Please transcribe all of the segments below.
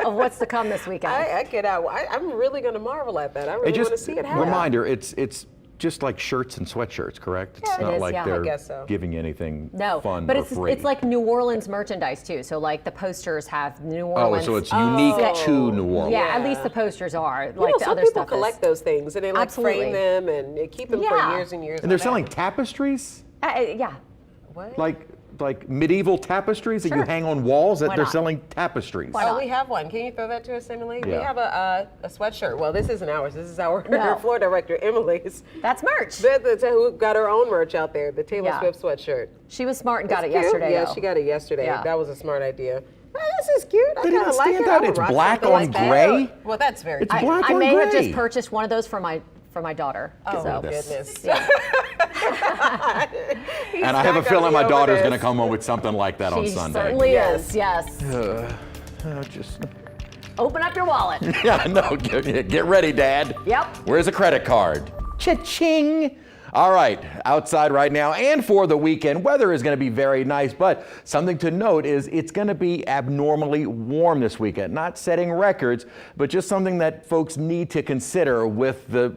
of what's to come this weekend. I get out. I'm really going to marvel at that. I really want to see it happen. Reminder, it's just like shirts and sweatshirts, correct? It's not like they're giving you anything fun but or free. it's like New Orleans merchandise too. So like the posters have New Orleans. Oh, so it's unique to New Orleans. Yeah, at least the posters are. Like the some other people stuff collect those things and they like frame them and they keep them for years and years. And they're selling tapestries? Yeah. What? Like medieval tapestries that you hang on walls, that they're selling tapestries. Oh, we have one. Can you throw that to us, Emily? Yeah. We have a sweatshirt. Well, this isn't ours. This is our floor director, Emily's. That's merch. Who got her own merch out there, the Taylor Swift sweatshirt. She was smart and got it yesterday. Yeah, she got it yesterday. Yeah. That was a smart idea. Oh, this is cute. I They didn't like stand it. out. It's black on gray. Well, that's very It's cute. black I on may have gray. just purchased one of those for my daughter. Oh, so. goodness. Yeah. And I have a feeling my daughter's going to come home with something like that on She Sunday. certainly is, yes. Just Open up your wallet. Yeah, no, get ready, Dad. Yep. Where's a credit card? Cha-ching. All right, outside right now and for the weekend, weather is going to be very nice, but something to note is it's going to be abnormally warm this weekend. Not setting records, but just something that folks need to consider with the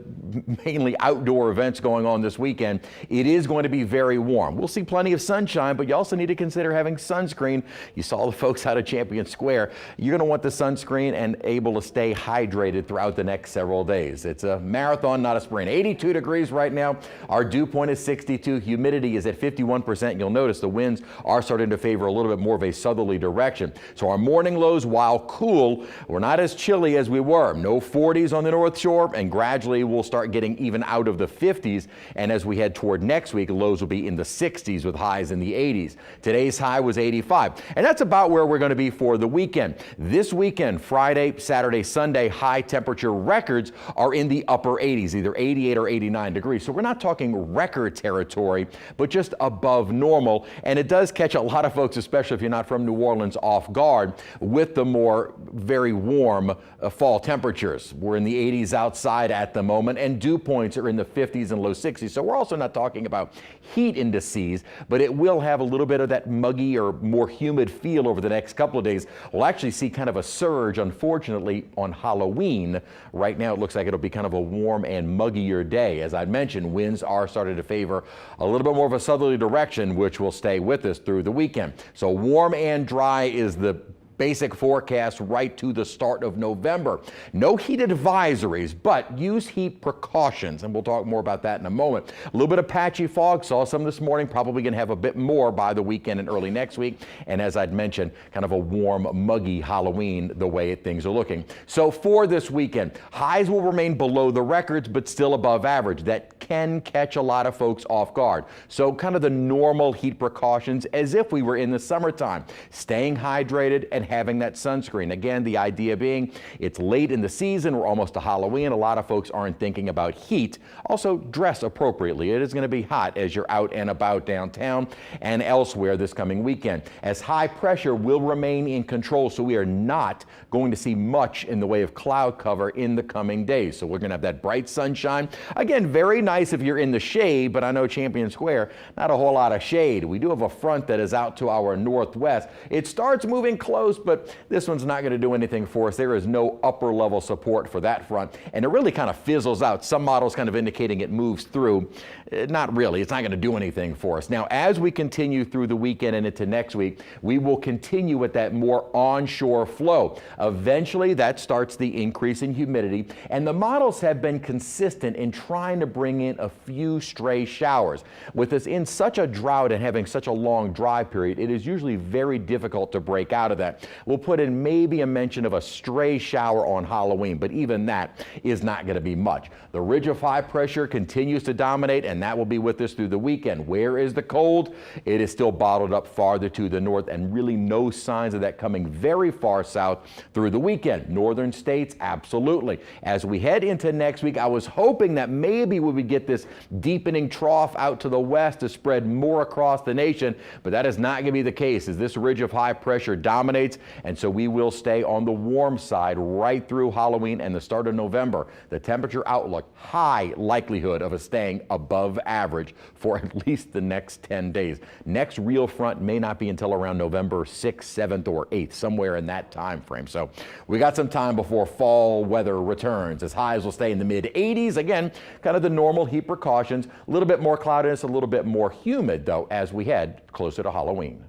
mainly outdoor events going on this weekend. It is going to be very warm. We'll see plenty of sunshine, but you also need to consider having sunscreen. You saw the folks out of Champion Square. You're going to want the sunscreen and able to stay hydrated throughout the next several days. It's a marathon, not a sprint. 82 degrees right now. Our dew point is 62. Humidity is at 51%. You'll notice the winds are starting to favor a little bit more of a southerly direction. So our morning lows, while cool, we're not as chilly as we were. No 40s on the North Shore, and gradually we'll start getting even out of the 50s. And as we head toward next week, lows will be in the 60s with highs in the 80s. Today's high was 85. And that's about where we're going to be for the weekend. This weekend, Friday, Saturday, Sunday, high temperature records are in the upper 80s, either 88 or 89 degrees. So we're not talking record territory, but just above normal. And it does catch a lot of folks, especially if you're not from New Orleans, off guard with the more very warm fall temperatures. We're in the 80s outside at the moment, and dew points are in the 50s and low 60s. So we're also not talking about heat indices, but it will have a little bit of that muggy or more humid feel over the next couple of days. We'll actually see kind of a surge, unfortunately, on Halloween. Right now, it looks like it'll be kind of a warm and muggier day. As I mentioned, winds are starting to favor a little bit more of a southerly direction, which will stay with us through the weekend. So warm and dry is the basic forecast right to the start of November. No heat advisories, but use heat precautions, and we'll talk more about that in a moment. A little bit of patchy fog, saw some this morning, probably going to have a bit more by the weekend and early next week. And as I'd mentioned, kind of a warm, muggy Halloween the way things are looking. So for this weekend, highs will remain below the records, but still above average. That can catch a lot of folks off guard. So kind of the normal heat precautions as if we were in the summertime, staying hydrated and having that sunscreen. Again, the idea being it's late in the season, we're almost to Halloween. A lot of folks aren't thinking about heat. Also, dress appropriately. It is going to be hot as you're out and about downtown and elsewhere this coming weekend, as high pressure will remain in control, so we are not going to see much in the way of cloud cover in the coming days. So we're going to have that bright sunshine. Again, very nice if you're in the shade, but I know Champion Square, not a whole lot of shade. We do have a front that is out to our northwest. It starts moving close, but this one's not going to do anything for us. There is no upper level support for that front, and it really kind of fizzles out. Some models kind of indicating it moves through. Not really. It's not going to do anything for us. Now, as we continue through the weekend and into next week, we will continue with that more onshore flow. Eventually, that starts the increase in humidity, and the models have been consistent in trying to bring in a few stray showers. With us in such a drought and having such a long dry period, it is usually very difficult to break out of that. We'll put in maybe a mention of a stray shower on Halloween, but even that is not going to be much. The ridge of high pressure continues to dominate, and that will be with us through the weekend. Where is the cold? It is still bottled up farther to the north, and really no signs of that coming very far south through the weekend. Northern states, absolutely. As we head into next week, I was hoping that maybe we would get this deepening trough out to the west to spread more across the nation, but that is not going to be the case as this ridge of high pressure dominates. accumulates, and so we will stay on the warm side right through Halloween and the start of November. The temperature outlook, high likelihood of us staying above average for at least the next 10 days. Next real front may not be until around November 6th, 7th, or 8th, somewhere in that time frame. So we got some time before fall weather returns, as highs will stay in the mid-80s. Again, kind of the normal heat precautions. A little bit more cloudiness, a little bit more humid, though, as we head closer to Halloween.